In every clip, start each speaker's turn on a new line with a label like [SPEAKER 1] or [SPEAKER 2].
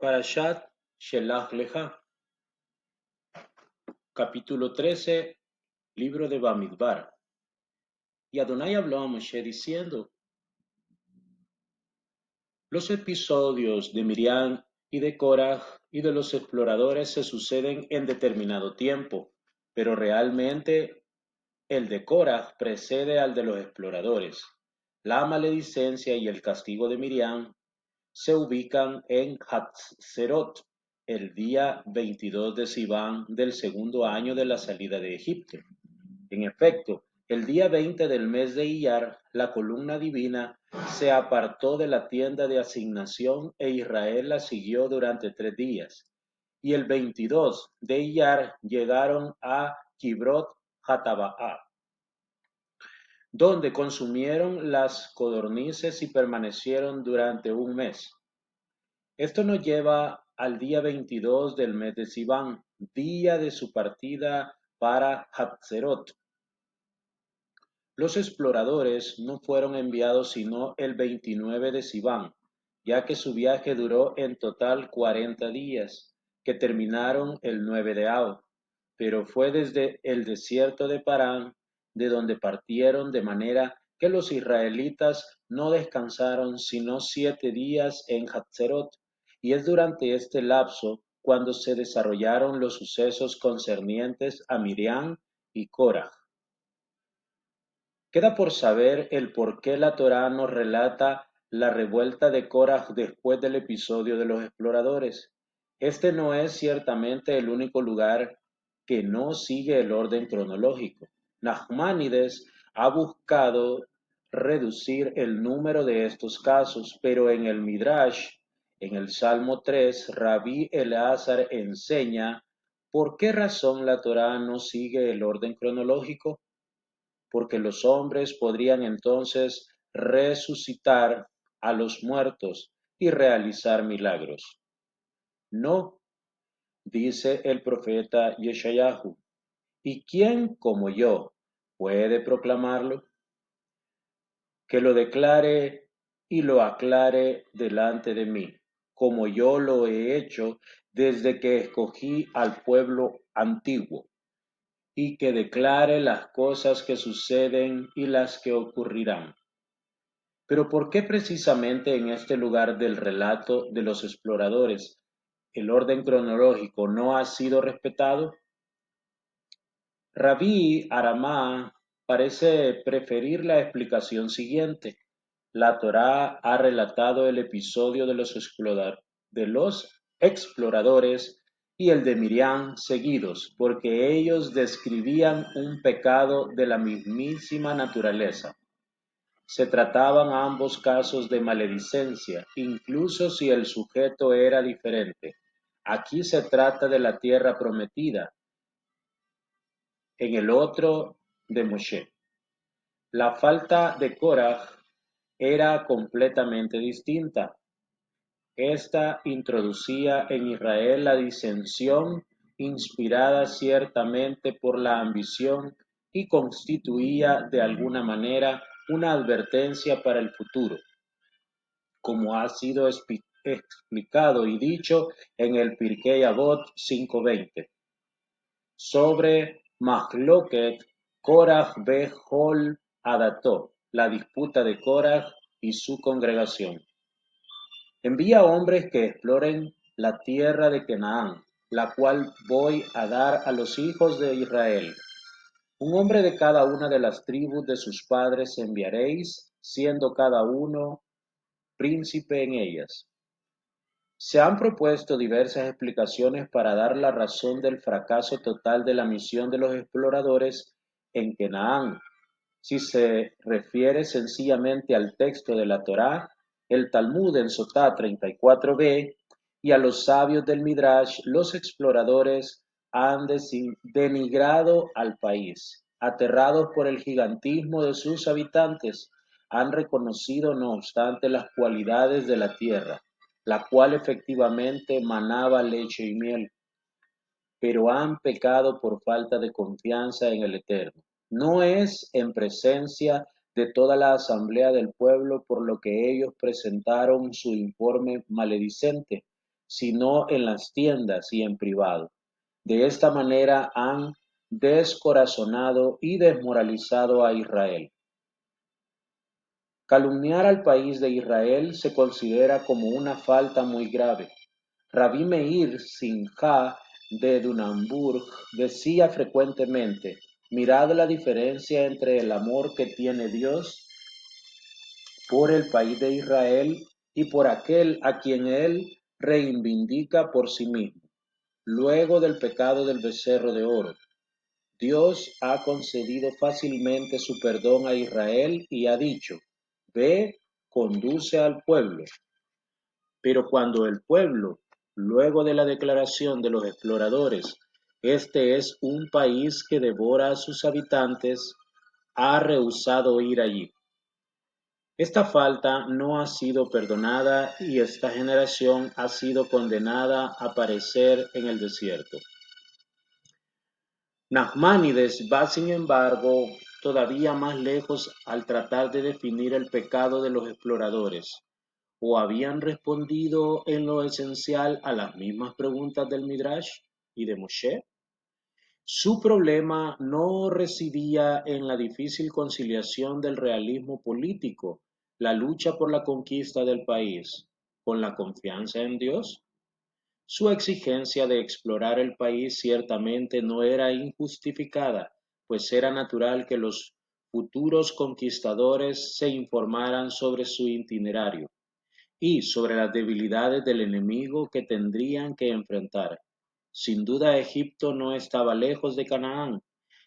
[SPEAKER 1] Parashat Shelach Leja, capítulo 13, libro de Bamidbar. Y Adonai habló a Moshe diciendo: los episodios de Miriam y de Korah y de los exploradores se suceden en determinado tiempo, pero realmente el de Korah precede al de los exploradores. La maledicencia y el castigo de Miriam se ubican en Hatzerot, el día 22 de Sivan del segundo año de la salida de Egipto. En efecto, el día 20 del mes de Iyar, la columna divina se apartó de la tienda de asignación e Israel la siguió durante 3 días. Y el 22 de Iyar llegaron a Kibrot Hataba'á, donde consumieron las codornices y permanecieron durante un mes. Esto nos lleva al día 22 del mes de Sivan, día de su partida para Hatzerot. Los exploradores no fueron enviados sino el 29 de Sivan, ya que su viaje duró en total 40 días, que terminaron el 9 de Av, pero fue desde el desierto de Parán de donde partieron, de manera que los israelitas no descansaron sino 7 días en Hatzerot, y es durante este lapso cuando se desarrollaron los sucesos concernientes a Miriam y Coraj. Queda por saber el por qué la Torá nos relata la revuelta de Korah después del episodio de los exploradores. Este no es ciertamente el único lugar que no sigue el orden cronológico. Nachmanides ha buscado reducir el número de estos casos, pero en el Midrash, en el Salmo 3, Rabí Eleazar enseña por qué razón la Torá no sigue el orden cronológico, porque los hombres podrían entonces resucitar a los muertos y realizar milagros. No, dice el profeta Yeshayahu, ¿y quién como yo puede proclamarlo? Que lo declare y lo aclare delante de mí, como yo lo he hecho desde que escogí al pueblo antiguo, y que declare las cosas que suceden y las que ocurrirán. Pero ¿por qué precisamente en este lugar del relato de los exploradores el orden cronológico no ha sido respetado? Rabí Aramá parece preferir la explicación siguiente. La Torá ha relatado el episodio de los exploradores y el de Miriam seguidos, porque ellos describían un pecado de la mismísima naturaleza. Se trataban ambos casos de maledicencia, incluso si el sujeto era diferente. Aquí se trata de la tierra prometida, en el otro de Moshe. La falta de Korah era completamente distinta. Esta introducía en Israel la disensión inspirada ciertamente por la ambición y constituía de alguna manera una advertencia para el futuro, como ha sido explicado y dicho en el Pirkei Avot 5:20, sobre Mahloket Korah Behol Adato, la disputa de Korah y su congregación. Envía hombres que exploren la tierra de Canaán, la cual voy a dar a los hijos de Israel. Un hombre de cada una de las tribus de sus padres enviaréis, siendo cada uno príncipe en ellas. Se han propuesto diversas explicaciones para dar la razón del fracaso total de la misión de los exploradores en Canaán. Si se refiere sencillamente al texto de la Torá, el Talmud en Sotá 34b, y a los sabios del Midrash, los exploradores han denigrado al país. Aterrados por el gigantismo de sus habitantes, han reconocido no obstante las cualidades de la tierra, la cual efectivamente manaba leche y miel, pero han pecado por falta de confianza en el Eterno. No es en presencia de toda la asamblea del pueblo por lo que ellos presentaron su informe maledicente, sino en las tiendas y en privado. De esta manera han descorazonado y desmoralizado a Israel. Calumniar al país de Israel se considera como una falta muy grave. Rabí Meir Simcha de Dunamburg decía frecuentemente: mirad la diferencia entre el amor que tiene Dios por el país de Israel y por aquel a quien él reivindica por sí mismo. Luego del pecado del becerro de oro, Dios ha concedido fácilmente su perdón a Israel y ha dicho: ve, conduce al pueblo. Pero cuando el pueblo, luego de la declaración de los exploradores, este es un país que devora a sus habitantes, ha rehusado ir allí. Esta falta no ha sido perdonada y esta generación ha sido condenada a perecer en el desierto. Nachmanides va, sin embargo, todavía más lejos al tratar de definir el pecado de los exploradores. ¿O habían respondido en lo esencial a las mismas preguntas del Midrash y de Moshe? Su problema no residía en la difícil conciliación del realismo político, la lucha por la conquista del país, con la confianza en Dios. Su exigencia de explorar el país ciertamente no era injustificada, pues era natural que los futuros conquistadores se informaran sobre su itinerario y sobre las debilidades del enemigo que tendrían que enfrentar. Sin duda Egipto no estaba lejos de Canaán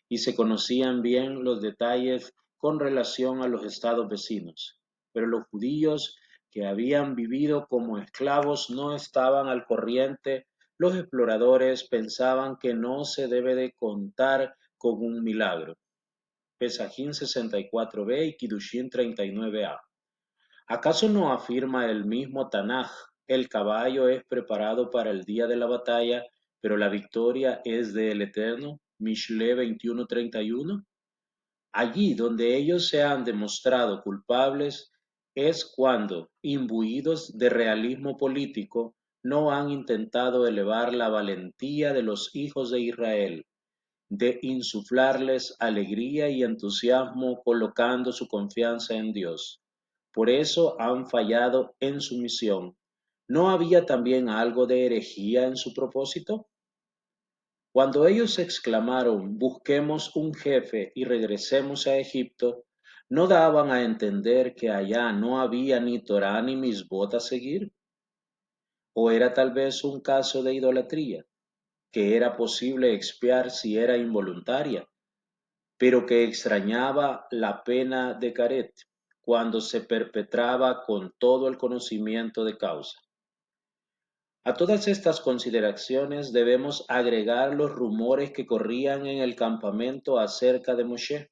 [SPEAKER 1] y se conocían bien los detalles con relación a los estados vecinos, pero los judíos que habían vivido como esclavos no estaban al corriente. Los exploradores pensaban que no se debe de contar con un milagro. Pesajim 64b y Kidushin 39a. ¿Acaso no afirma el mismo Tanaj: el caballo es preparado para el día de la batalla, pero la victoria es del Eterno? Mishle 21:31. Allí donde ellos se han demostrado culpables es cuando, imbuidos de realismo político, no han intentado elevar la valentía de los hijos de Israel, de insuflarles alegría y entusiasmo colocando su confianza en Dios. Por eso han fallado en su misión. ¿No había también algo de herejía en su propósito? Cuando ellos exclamaron: busquemos un jefe y regresemos a Egipto, ¿no daban a entender que allá no había ni Torá ni misbot a seguir? ¿O era tal vez un caso de idolatría, que era posible expiar si era involuntaria, pero que extrañaba la pena de caret cuando se perpetraba con todo el conocimiento de causa? A todas estas consideraciones debemos agregar los rumores que corrían en el campamento acerca de Moshe.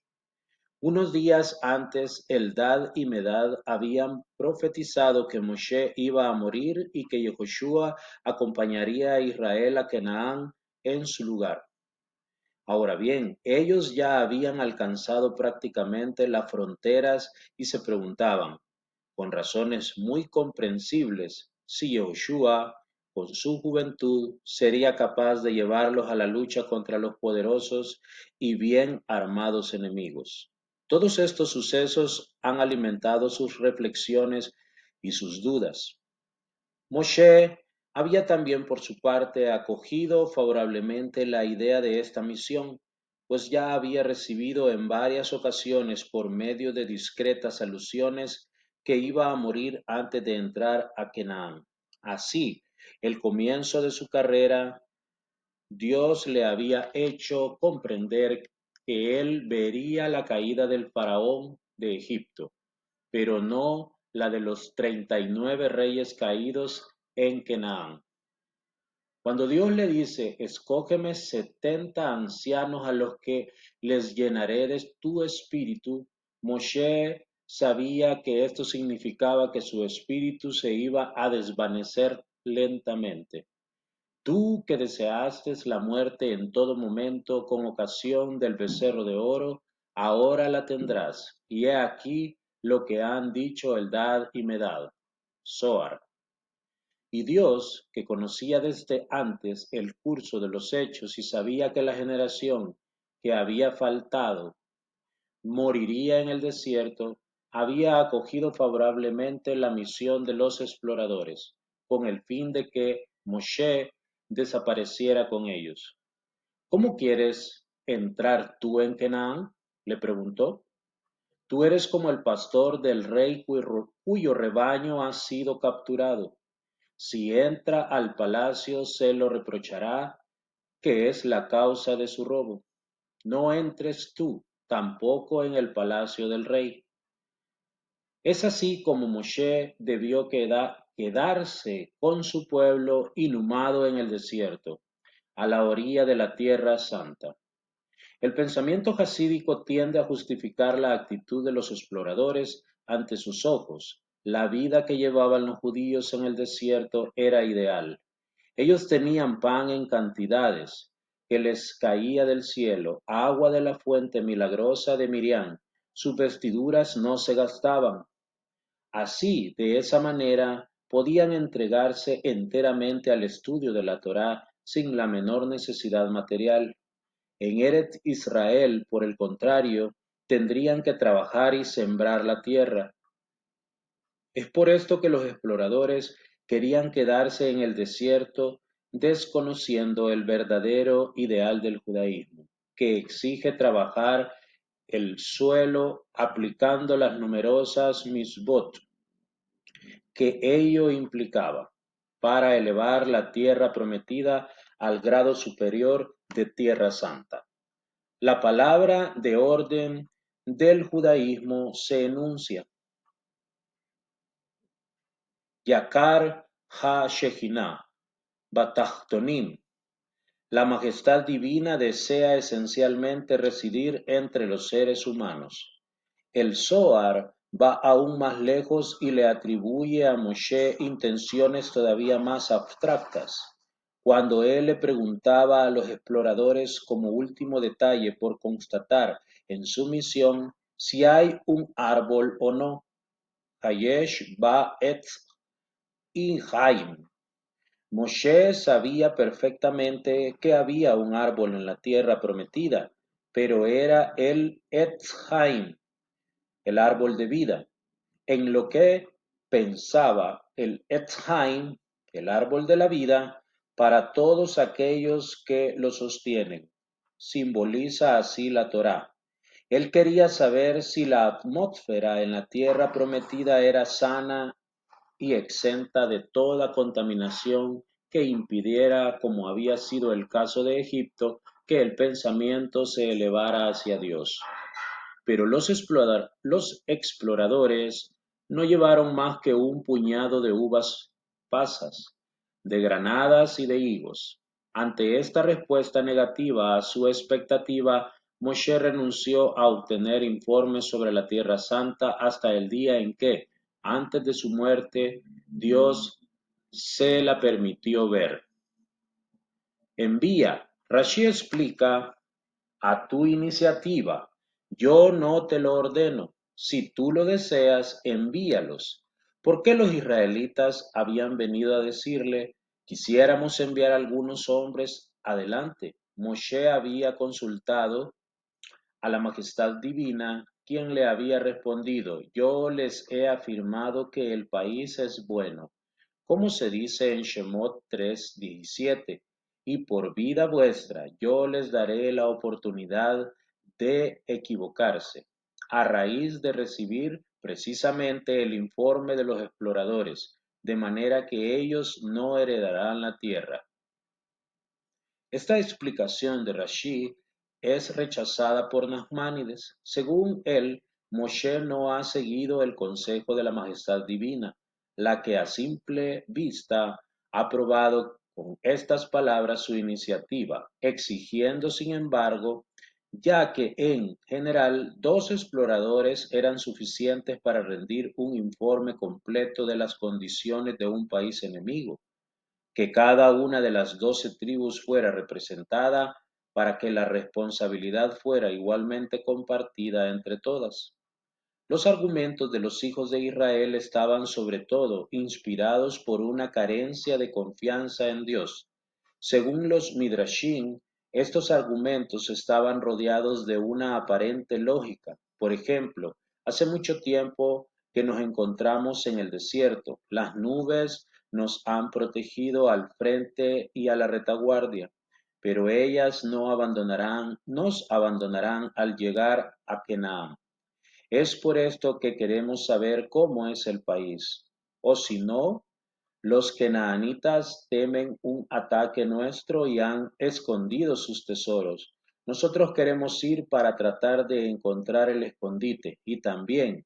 [SPEAKER 1] Unos días antes, Eldad y Medad habían profetizado que Moshe iba a morir y que Yehoshua acompañaría a Israel a Canaán en su lugar. Ahora bien, ellos ya habían alcanzado prácticamente las fronteras y se preguntaban, con razones muy comprensibles, si Yehoshua, con su juventud, sería capaz de llevarlos a la lucha contra los poderosos y bien armados enemigos. Todos estos sucesos han alimentado sus reflexiones y sus dudas. Moshe había también por su parte acogido favorablemente la idea de esta misión, pues ya había recibido en varias ocasiones por medio de discretas alusiones que iba a morir antes de entrar a Canaán. Así, el comienzo de su carrera, Dios le había hecho comprender que él vería la caída del faraón de Egipto, pero no la de los 39 reyes caídos en Canaán. Cuando Dios le dice: escógeme 70 ancianos a los que les llenaré de tu espíritu, Moshe sabía que esto significaba que su espíritu se iba a desvanecer lentamente. Tú que deseaste la muerte en todo momento con ocasión del becerro de oro, ahora la tendrás. Y he aquí lo que han dicho Eldad y Medad. Zoar. Y Dios, que conocía desde antes el curso de los hechos y sabía que la generación que había faltado moriría en el desierto, había acogido favorablemente la misión de los exploradores, con el fin de que Moshe desapareciera con ellos. ¿Cómo quieres entrar tú en Canaán? Le preguntó. Tú eres como el pastor del rey cuyo rebaño ha sido capturado. Si entra al palacio, se lo reprochará, que es la causa de su robo. No entres tú tampoco en el palacio del rey. Es así como Moshe debió quedarse con su pueblo inhumado en el desierto, a la orilla de la tierra santa. El pensamiento jasídico tiende a justificar la actitud de los exploradores ante sus ojos. La vida que llevaban los judíos en el desierto era ideal. Ellos tenían pan en cantidades que les caía del cielo, agua de la fuente milagrosa de Miriam. Sus vestiduras no se gastaban. Así, de esa manera, podían entregarse enteramente al estudio de la Torá sin la menor necesidad material. En Eretz Israel, por el contrario, tendrían que trabajar y sembrar la tierra. Es por esto que los exploradores querían quedarse en el desierto, desconociendo el verdadero ideal del judaísmo, que exige trabajar el suelo aplicando las numerosas misbot que ello implicaba, para elevar la tierra prometida al grado superior de tierra santa. La palabra de orden del judaísmo se enuncia: Yakar ha-Shejinah, Batachtonim. La majestad divina desea esencialmente residir entre los seres humanos. El Zohar va aún más lejos y le atribuye a Moshe intenciones todavía más abstractas. Cuando él le preguntaba a los exploradores como último detalle por constatar en su misión si hay un árbol o no, Hayesh ba etz Haim. Moshe sabía perfectamente que había un árbol en la tierra prometida, pero era el Etz Haim, el árbol de vida. En lo que pensaba el Etz Haim, el árbol de la vida, para todos aquellos que lo sostienen. Simboliza así la Torá. Él quería saber si la atmósfera en la tierra prometida era sana y exenta de toda contaminación que impidiera, como había sido el caso de Egipto, que el pensamiento se elevara hacia Dios. Pero los exploradores no llevaron más que un puñado de uvas pasas, de granadas y de higos. Ante esta respuesta negativa a su expectativa, Moshe renunció a obtener informes sobre la Tierra Santa hasta el día en que, antes de su muerte, Dios se la permitió ver. Envía. Rashi explica: a tu iniciativa. Yo no te lo ordeno. Si tú lo deseas, envíalos. ¿Por qué los israelitas habían venido a decirle: quisiéramos enviar algunos hombres adelante? Moshe había consultado a la majestad divina, quien le había respondido: yo les he afirmado que el país es bueno, como se dice en Shemot 3:17, y por vida vuestra yo les daré la oportunidad de equivocarse, a raíz de recibir precisamente el informe de los exploradores, de manera que ellos no heredarán la tierra. Esta explicación de Rashi es rechazada por Nachmanides. Según él, Moshe no ha seguido el consejo de la majestad divina, la que a simple vista ha probado con estas palabras su iniciativa, exigiendo, sin embargo, ya que en general 2 exploradores eran suficientes para rendir un informe completo de las condiciones de un país enemigo, que cada una de las 12 tribus fuera representada para que la responsabilidad fuera igualmente compartida entre todas. Los argumentos de los hijos de Israel estaban sobre todo inspirados por una carencia de confianza en Dios. Según los Midrashim, estos argumentos estaban rodeados de una aparente lógica. Por ejemplo, hace mucho tiempo que nos encontramos en el desierto. Las nubes nos han protegido al frente y a la retaguardia, pero ellas nos abandonarán al llegar a Canaán. Es por esto que queremos saber cómo es el país. O si no, los canaanitas temen un ataque nuestro y han escondido sus tesoros. Nosotros queremos ir para tratar de encontrar el escondite. Y también,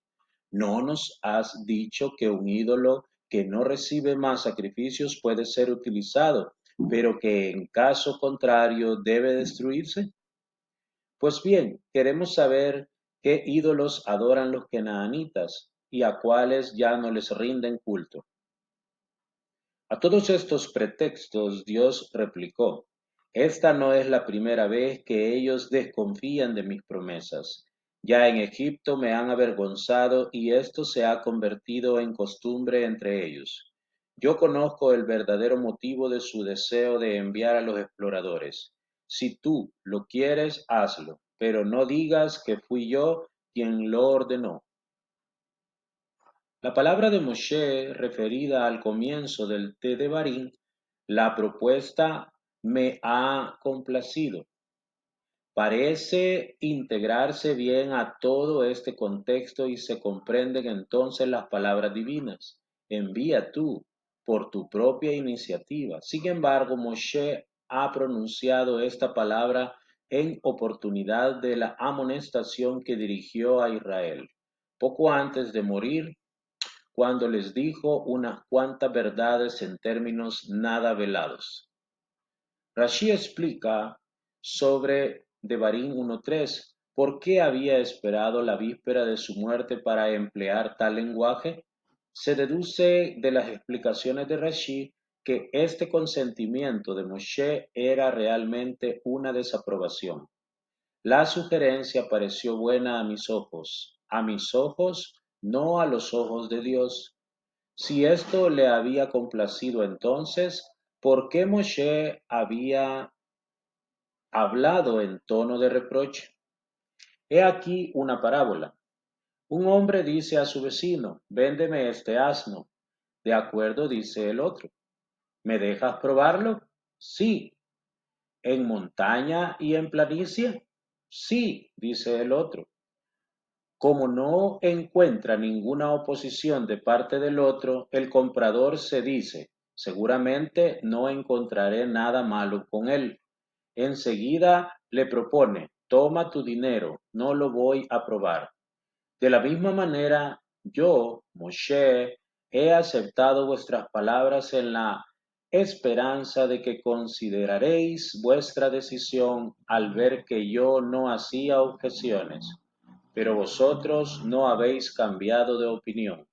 [SPEAKER 1] ¿no nos has dicho que un ídolo que no recibe más sacrificios puede ser utilizado, pero que en caso contrario debe destruirse? Pues bien, queremos saber qué ídolos adoran los canaanitas y a cuáles ya no les rinden culto. A todos estos pretextos Dios replicó: Esta no es la primera vez que ellos desconfían de mis promesas. Ya en Egipto me han avergonzado y esto se ha convertido en costumbre entre ellos. Yo conozco el verdadero motivo de su deseo de enviar a los exploradores. Si tú lo quieres, hazlo, pero no digas que fui yo quien lo ordenó. La palabra de Moshe referida al comienzo del Tedevarim, la propuesta me ha complacido, parece integrarse bien a todo este contexto y se comprenden entonces las palabras divinas. Envía tú por tu propia iniciativa. Sin embargo, Moshe ha pronunciado esta palabra en oportunidad de la amonestación que dirigió a Israel. Poco antes de morir, cuando les dijo unas cuantas verdades en términos nada velados. Rashi explica sobre Devarim 1:3 por qué había esperado la víspera de su muerte para emplear tal lenguaje. Se deduce de las explicaciones de Rashi que este consentimiento de Moshe era realmente una desaprobación. La sugerencia pareció buena a mis ojos, no a los ojos de Dios. Si esto le había complacido entonces, ¿por qué Moshe había hablado en tono de reproche? He aquí una parábola. Un hombre dice a su vecino: Véndeme este asno. De acuerdo, dice el otro. ¿Me dejas probarlo? Sí. ¿En montaña y en planicie? Sí, dice el otro. Como no encuentra ninguna oposición de parte del otro, el comprador se dice: seguramente no encontraré nada malo con él. Enseguida le propone: toma tu dinero, no lo voy a probar. De la misma manera, yo, Moshe, he aceptado vuestras palabras en la esperanza de que consideraréis vuestra decisión al ver que yo no hacía objeciones, pero vosotros no habéis cambiado de opinión.